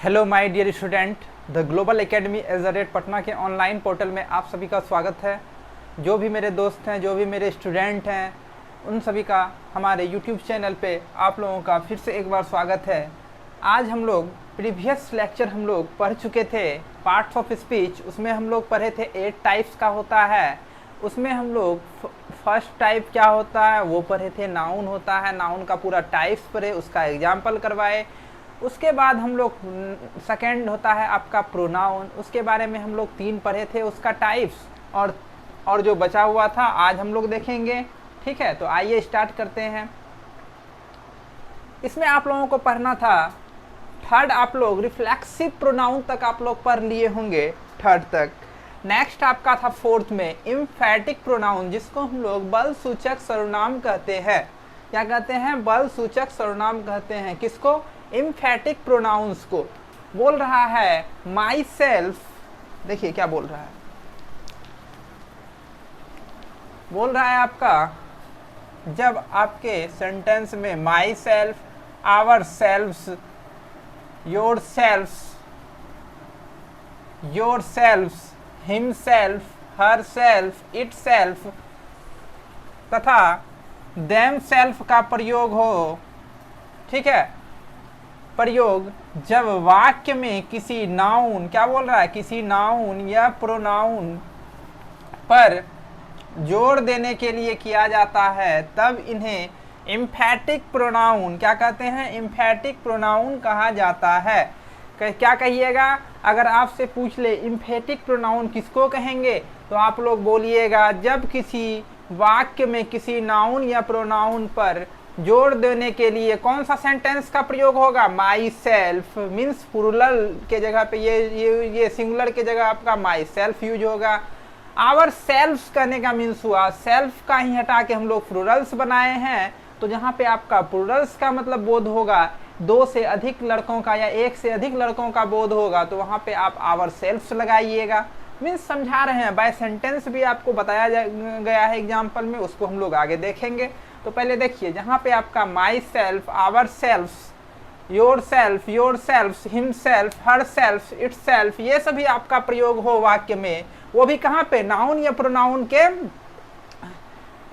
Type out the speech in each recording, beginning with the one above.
Hello my dear student, the global academy as Patna के online portal में आप सभी का स्वागत है। जो भी मेरे दोस्त हैं, जो भी मेरे स्टूडेंट हैं, उन सभी का हमारे यूट्यूब चैनल पे आप लोगों का फिर से एक बार स्वागत है। आज हम लोग प्रीवियस लेक्चर हम लोग पढ़ चुके थे पार्ट्स ऑफ स्पीच। उसमें हम लोग पढ़े थे 8 टाइप्स का होता है। उसमें हम लोग फर्स्ट टाइप क्या होता है वो पढ़े थे, नाउन होता है, नाउन का पूरा टाइप्स पढ़े, उसका एग्जाम्पल करवाए। उसके बाद हम लोग सेकंड होता है आपका प्रोनाउन, उसके बारे में हम लोग 3 पढ़े थे, उसका टाइप्स और जो बचा हुआ था आज हम लोग देखेंगे। ठीक है, तो आइए स्टार्ट करते हैं। इसमें आप लोगों को पढ़ना था थर्ड, आप लोग रिफ्लेक्सिव प्रोनाउन तक आप लोग पढ़ लिए होंगे, थर्ड तक। नेक्स्ट आपका था फोर्थ में एम्फैटिक प्रोनाउन, जिसको हम लोग बल सूचक सर्वनाम कहते हैं। क्या कहते हैं? बल सूचक सर्वनाम कहते हैं। किसको? एम्फैटिक प्रोनाउंस को। बोल रहा है माई सेल्फ, देखिए क्या बोल रहा है, बोल रहा है आपका जब आपके सेंटेंस में myself, ourselves, yourselves, yourselves, himself, herself, itself तथा देम सेल्फ का प्रयोग हो। ठीक है, प्रयोग जब वाक्य में किसी नाउन, क्या बोल रहा है, किसी नाउन या प्रोनाउन पर जोर देने के लिए किया जाता है, तब इन्हें एम्फैटिक प्रोनाउन क्या कहते हैं? एम्फैटिक प्रोनाउन कहा जाता है। क्या कहिएगा? अगर आपसे पूछ ले एम्फैटिक प्रोनाउन किसको कहेंगे, तो आप लोग बोलिएगा जब किसी वाक्य में किसी नाउन या प्रोनाउन पर जोर देने के लिए कौन सा सेंटेंस का प्रयोग होगा? माई सेल्फ मीन्स प्लूरल के जगह पे ये सिंगुलर के जगह आपका माई सेल्फ यूज होगा। आवर सेल्फ्स कहने का मीन्स हुआ सेल्फ का ही हटा के हम लोग प्लूरल्स बनाए हैं, तो जहाँ पे आपका प्लूरल्स का मतलब बोध होगा 2 से अधिक लड़कों का या 1 से अधिक लड़कों का बोध होगा, तो वहाँ पे आप आवर सेल्फ्स लगाइएगा। मीन्स समझा रहे हैं, बाय सेंटेंस भी आपको बताया गया है एग्जाम्पल में, उसको हम लोग आगे देखेंगे। तो पहले देखिए, जहाँ पे आपका myself, ourselves, yourselves, himself, herself, itself, ये सभी आपका प्रयोग हो वाक्य में, वो भी कहाँ पे? नाउन या प्रोनाउन के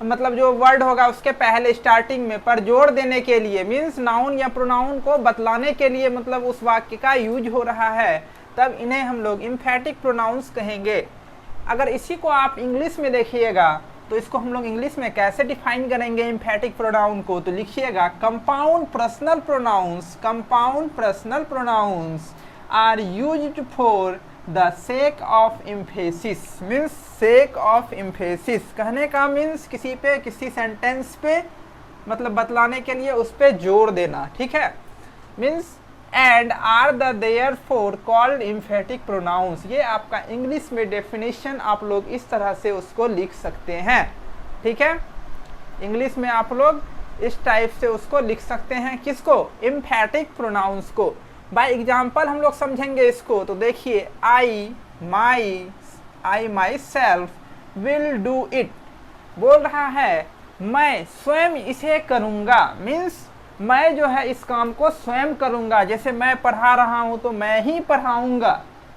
मतलब जो वर्ड होगा उसके पहले स्टार्टिंग में पर जोर देने के लिए, मीन्स नाउन या प्रोनाउन को बतलाने के लिए, मतलब उस वाक्य का यूज हो रहा है, तब इन्हें हम लोग एम्फैटिक प्रोनाउंस कहेंगे। अगर इसी को आप इंग्लिश में देखिएगा तो इसको हम लोग इंग्लिश में कैसे डिफाइन करेंगे एम्फैटिक प्रोनाउन को? तो लिखिएगा compound personal pronouns, compound personal pronouns are used for the sake of emphasis. Means sake of emphasis कहने का मीन्स किसी पे, किसी सेंटेंस पे मतलब बतलाने के लिए उस पे जोर देना। ठीक है, means and are the therefore called emphatic pronouns. ये आपका इंग्लिश में डेफिनेशन आप लोग इस तरह से उसको लिख सकते हैं। ठीक है, इंग्लिश में आप लोग इस टाइप से उसको लिख सकते हैं। किसको? एम्फैटिक प्रोनाउंस को। बाय एग्जाम्पल हम लोग समझेंगे इसको। तो देखिए, I myself will do it, बोल रहा है मैं स्वयं इसे करूँगा। मीन्स मैं जो है इस काम को स्वयं करूँगा। जैसे मैं पढ़ा रहा हूँ तो मैं ही पढ़ाऊँगा।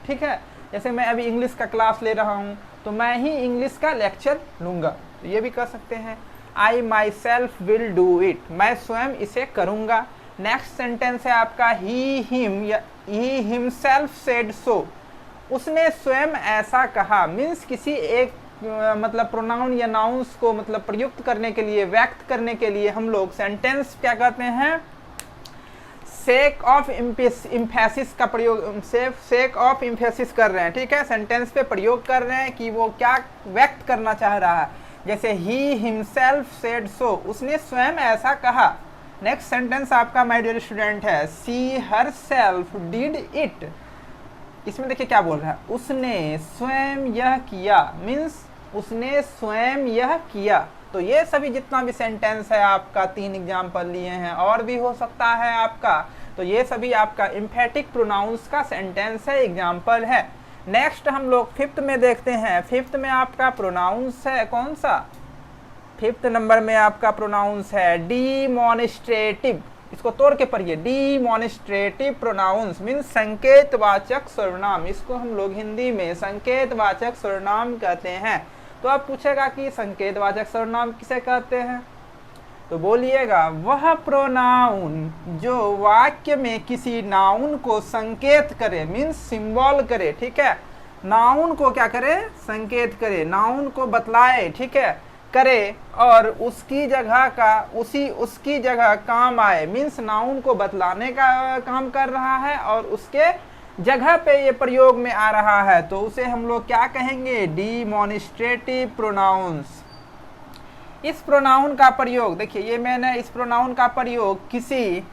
ठीक है, जैसे मैं अभी इंग्लिश का क्लास ले रहा हूँ तो मैं ही इंग्लिश का लेक्चर लूँगा, तो ये भी कर सकते हैं। I myself will do it, मैं स्वयं इसे करूँगा। नेक्स्ट सेंटेंस है आपका ही हिम या ही हिमसेल्फ सेड सो, उसने स्वयं ऐसा कहा। मीन्स किसी एक मतलब प्रोनाउन या नाउन्स को मतलब प्रयुक्त करने के लिए, व्यक्त करने के लिए हम लोग सेंटेंस क्या कहते हैं? सेक ऑफ एम्फेसिस का प्रयोग, सेक ऑफ एम्फेसिस कर रहे हैं। ठीक है, सेंटेंस पे प्रयोग कर रहे हैं कि वो क्या व्यक्त करना चाह रहा है। जैसे ही हिमसेल्फ सेड सो, उसने स्वयं ऐसा कहा। नेक्स्ट सेंटेंस आपका माय डियर स्टूडेंट है सी हर सेल्फ डिड इट। इसमें देखिए क्या बोल रहा है, उसने स्वयं यह किया। मीन्स उसने स्वयं यह किया। तो ये सभी जितना भी सेंटेंस है आपका, 3 एग्जाम्पल लिए हैं, और भी हो सकता है आपका, तो ये सभी आपका एम्फैटिक प्रोनाउंस का सेंटेंस है, एग्जाम्पल है। नेक्स्ट हम लोग 5th में देखते हैं। 5th में आपका प्रोनाउंस है कौन सा? 5th नंबर में आपका प्रोनाउंस है डिमॉन्स्ट्रेटिव। इसको तोड़ के पढ़िए, डिमॉन्स्ट्रेटिव प्रोनाउंस मीन्स संकेतवाचक सर्वनाम, इसको हम लोग हिंदी में संकेतवाचक सर्वनाम कहते हैं। तो अब पूछेगा कि संकेतवाचक सर्वनाम किसे कहते हैं, तो बोलिएगा वह प्रोनाउन जो वाक्य में किसी नाउन को संकेत करे, मीन्स सिंबल करे, ठीक है, नाउन को क्या करे, संकेत करे, नाउन को बतलाए, ठीक है, करे, और उसकी जगह काम आए, मीन्स नाउन को बतलाने का काम कर रहा है और उसके जगह पे ये प्रयोग में आ रहा है, तो उसे हम लोग क्या कहेंगे, डिमॉन्स्ट्रेटिव प्रोनाउंस। इस प्रोनाउन का प्रयोग देखिए, ये मैंने इस प्रोनाउन का प्रयोग किसी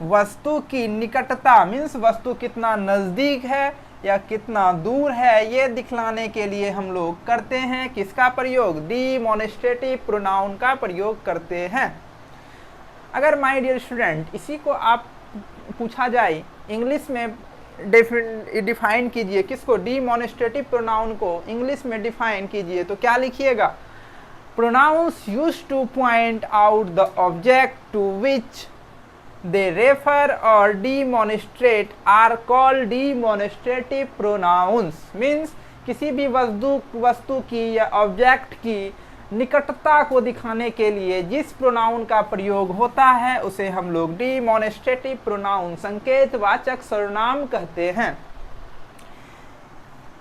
वस्तु की निकटता मीन्स वस्तु कितना नजदीक है या कितना दूर है ये दिखलाने के लिए हम लोग करते हैं। किसका प्रयोग, डिमॉन्स्ट्रेटिव प्रोनाउन का प्रयोग करते हैं। अगर माय डियर स्टूडेंट इसी को आप पूछा जाए इंग्लिश में डिफाइन कीजिए, किसको, डिमॉन्स्ट्रेटिव प्रोनाउन को इंग्लिश में डिफाइन कीजिए, तो क्या लिखिएगा, pronouns used to point out the object to which they refer or demonstrate are called demonstrative pronouns। Means किसी भी वस्तु की या ऑब्जेक्ट की निकटता को दिखाने के लिए जिस प्रोनाउन का प्रयोग होता है उसे हम लोग डिमॉन्स्ट्रेटिव प्रोनाउन संकेतवाचक सर्वनाम कहते हैं।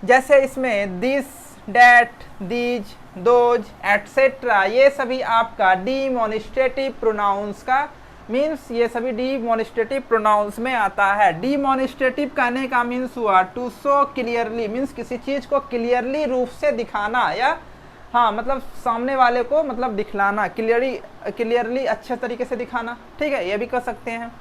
जैसे इसमें this, that, these, those etcetera, ये सभी आपका डिमॉन्स्ट्रेटिव प्रोनाउंस का मीन्स, ये सभी डिमॉन्स्ट्रेटिव प्रोनाउंस में आता है। डिमॉन्स्ट्रेटिव कहने का मीन्स हुआ टू शो क्लियरली, मीन्स किसी चीज को क्लियरली रूप से दिखाना, या हाँ मतलब सामने वाले को मतलब दिखलाना, क्लियरली अच्छे तरीके से दिखाना, ठीक है, ये भी कर सकते हैं।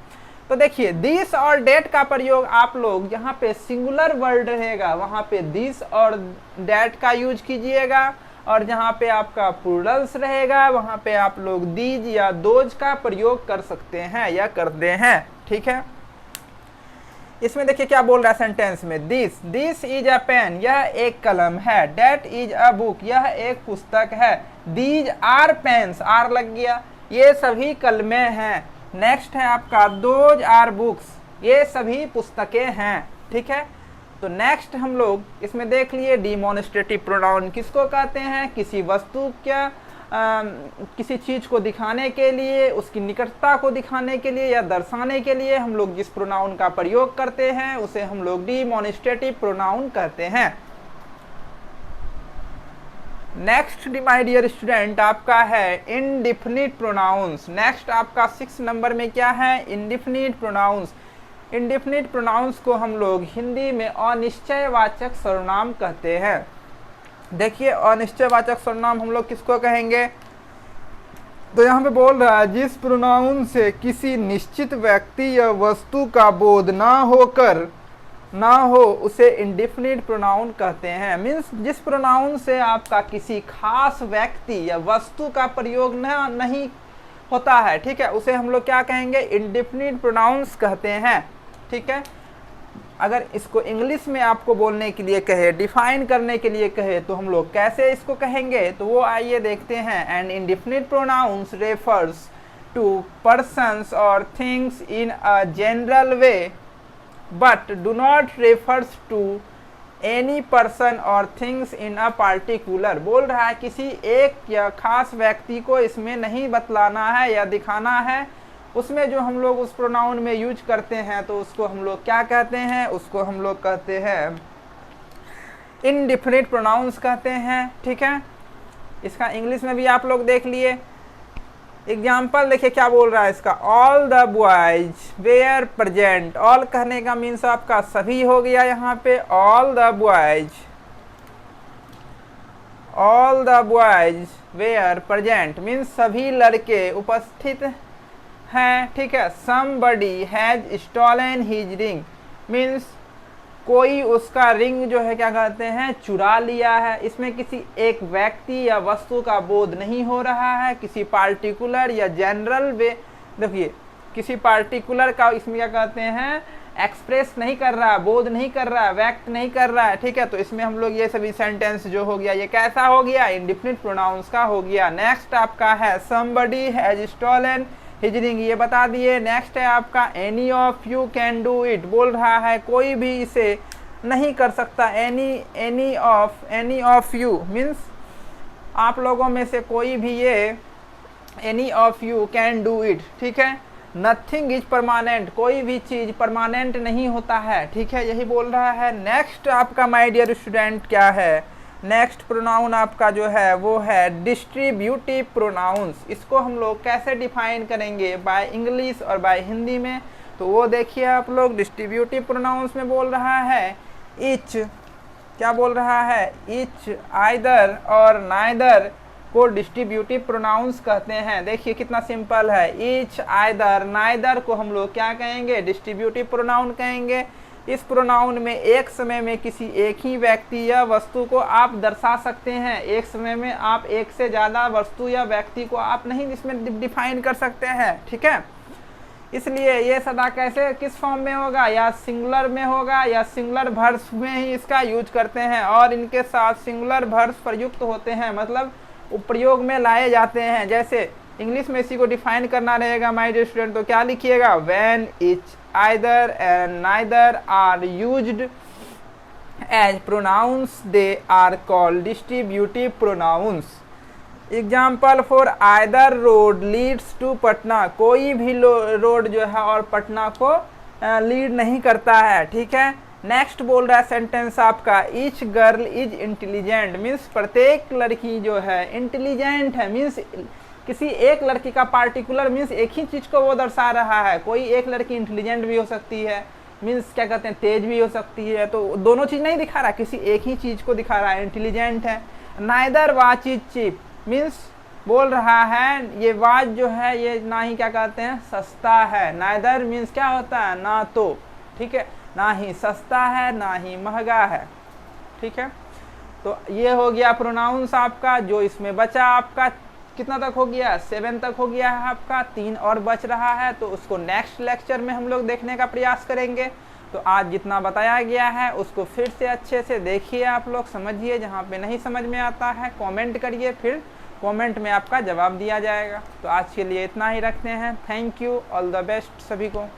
तो देखिए दिस और डेट का प्रयोग आप लोग यहाँ पे सिंगुलर वर्ड रहेगा वहाँ पे दिस और डेट का यूज कीजिएगा, और जहाँ पे आपका प्लूरल्स रहेगा वहाँ पे आप लोग दीज या दोज का प्रयोग कर सकते हैं या करते हैं, ठीक है। इसमें देखिए क्या बोल रहा है सेंटेंस में, दिस इज अ पेन, यह एक कलम है, डेट इज अ बुक, यह एक पुस्तक है, दीज आर पेन्स, आर लग गया, ये सभी कलमें हैं। नेक्स्ट है आपका दोज आर बुक्स, ये सभी पुस्तकें हैं, ठीक है। तो नेक्स्ट हम लोग इसमें देख लिए डिमॉन्स्ट्रेटिव प्रोनाउन किसको कहते हैं, किसी वस्तु क्या किसी चीज को दिखाने के लिए, उसकी निकटता को दिखाने के लिए या दर्शाने के लिए हम लोग जिस प्रोनाउन का प्रयोग करते हैं उसे हम लोग डिमॉन्स्ट्रेटिव प्रोनाउन कहते हैं। नेक्स्ट माय डियर स्टूडेंट आपका है इंडिफिनिट प्रोनाउंस। नेक्स्ट आपका 6 नंबर में क्या है, इंडिफिनिट प्रोनाउंस। इंडिफिनिट प्रोनाउंस को हम लोग हिंदी में अनिश्चयवाचक सर्वनाम कहते हैं। देखिए अनिश्चयवाचक सर्वनाम हम लोग किसको कहेंगे, तो यहाँ पे बोल रहा है जिस प्रोनाउन से किसी निश्चित व्यक्ति या वस्तु का बोध ना हो उसे इंडिफिनिट प्रोनाउन कहते हैं। मीन्स जिस प्रोनाउन से आपका किसी खास व्यक्ति या वस्तु का प्रयोग नहीं होता है, ठीक है, उसे हम लोग क्या कहेंगे, इंडिफिनिट प्रोनाउंस कहते हैं, ठीक है। अगर इसको इंग्लिश में आपको बोलने के लिए कहे, डिफाइन करने के लिए कहे, तो हम लोग कैसे इसको कहेंगे, तो वो आइए देखते हैं। And indefinite pronouns refers to persons और things in a general way but do not refers to any person और थिंग्स इन अ पार्टिकुलर। बोल रहा है किसी एक या खास व्यक्ति को इसमें नहीं बतलाना है या दिखाना है, उसमें जो हम लोग उस प्रोनाउन में यूज करते हैं तो उसको हम लोग क्या कहते हैं, उसको हम लोग कहते हैं इंडिफिनिट प्रोनाउंस कहते हैं, ठीक है। इसका इंग्लिश में भी आप लोग देख लिए। एग्जाम्पल देखिए क्या बोल रहा है इसका, all the boys were present. All कहने का मीन्स आपका सभी हो गया, यहाँ पे all the boys were present means सभी लड़के उपस्थित हैं, ठीक है। somebody has stolen his ring means कोई उसका रिंग जो है क्या कहते हैं, चुरा लिया है। इसमें किसी एक व्यक्ति या वस्तु का बोध नहीं हो रहा है, किसी पार्टिकुलर या जनरल वे, देखिए किसी पार्टिकुलर का इसमें क्या कहते हैं, एक्सप्रेस नहीं कर रहा है, बोध नहीं कर रहा है, व्यक्त नहीं कर रहा है, ठीक है। तो इसमें हम लोग ये सभी सेंटेंस जो हो गया ये कैसा हो गया, इंडिफिनिट प्रोनाउंस का हो गया। नेक्स्ट आपका है somebody has stolen हिजरिंग ये बता दिए। नेक्स्ट है आपका any of you can do it, बोल रहा है कोई भी इसे नहीं कर सकता। एनी ऑफ यू मीन्स आप लोगों में से कोई भी ये any of you can do it, ठीक है। नथिंग इज परमानेंट, कोई भी चीज परमानेंट नहीं होता है, ठीक है, यही बोल रहा है। नेक्स्ट आपका माय डियर स्टूडेंट क्या है, नेक्स्ट प्रोनाउन आपका जो है वो है डिस्ट्रीब्यूटिव प्रोनाउंस। इसको हम लोग कैसे डिफाइन करेंगे, बाय इंग्लिश और बाय हिंदी में, तो वो देखिए आप लोग। डिस्ट्रीब्यूटिव प्रोनाउंस में बोल रहा है इच, क्या बोल रहा है, इच, आइदर और नाइदर को डिस्ट्रीब्यूटिव प्रोनाउंस कहते हैं। देखिए कितना सिंपल है, इच, आइदर, नाइदर को हम लोग क्या कहेंगे, डिस्ट्रीब्यूटिव प्रोनाउन कहेंगे। इस प्रोनाउन में एक समय में किसी एक ही व्यक्ति या वस्तु को आप दर्शा सकते हैं। एक समय में आप एक से ज़्यादा वस्तु या व्यक्ति को आप नहीं इसमें डिफाइन कर सकते हैं, ठीक है। इसलिए ये सदा कैसे किस फॉर्म में होगा, या सिंगुलर में होगा या सिंगुलर वर्ब्स में ही इसका यूज करते हैं, और इनके साथ सिंगुलर वर्ब्स प्रयुक्त होते हैं, मतलब प्रयोग में लाए जाते हैं। जैसे इंग्लिश में इसी को डिफाइन करना रहेगा माय डियर स्टूडेंट, तो क्या लिखिएगा, when each, either and neither are used as pronouns they are called distributive pronouns. Example for either road leads to Patna, कोई भी रोड जो है और पटना को लीड नहीं करता है, ठीक है। नेक्स्ट बोल रहा है सेंटेंस आपका, each girl is intelligent, means प्रत्येक लड़की जो है इंटेलिजेंट है, मीन्स किसी एक लड़की का पार्टिकुलर मीन्स एक ही चीज़ को वो दर्शा रहा है। कोई एक लड़की इंटेलिजेंट भी हो सकती है, मीन्स क्या कहते हैं, तेज भी हो सकती है, तो दोनों चीज़ नहीं दिखा रहा, किसी एक ही चीज़ को दिखा रहा है, इंटेलिजेंट है। Neither watch is cheap, means बोल रहा है ये वॉच जो है ये ना ही क्या कहते हैं सस्ता है। नाइदर मीन्स क्या होता है, ना तो, ठीक है, ना ही सस्ता है ना ही महंगा है, ठीक है। तो ये हो गया प्रोनाउंस आपका। जो इसमें बचा आपका कितना तक हो गया, 7 तक हो गया है आपका, 3 और बच रहा है, तो उसको नेक्स्ट लेक्चर में हम लोग देखने का प्रयास करेंगे। तो आज जितना बताया गया है उसको फिर से अच्छे से देखिए, आप लोग समझिए, जहाँ पे नहीं समझ में आता है कमेंट करिए, फिर कमेंट में आपका जवाब दिया जाएगा। तो आज के लिए इतना ही रखते हैं। Thank you, all the best सभी को।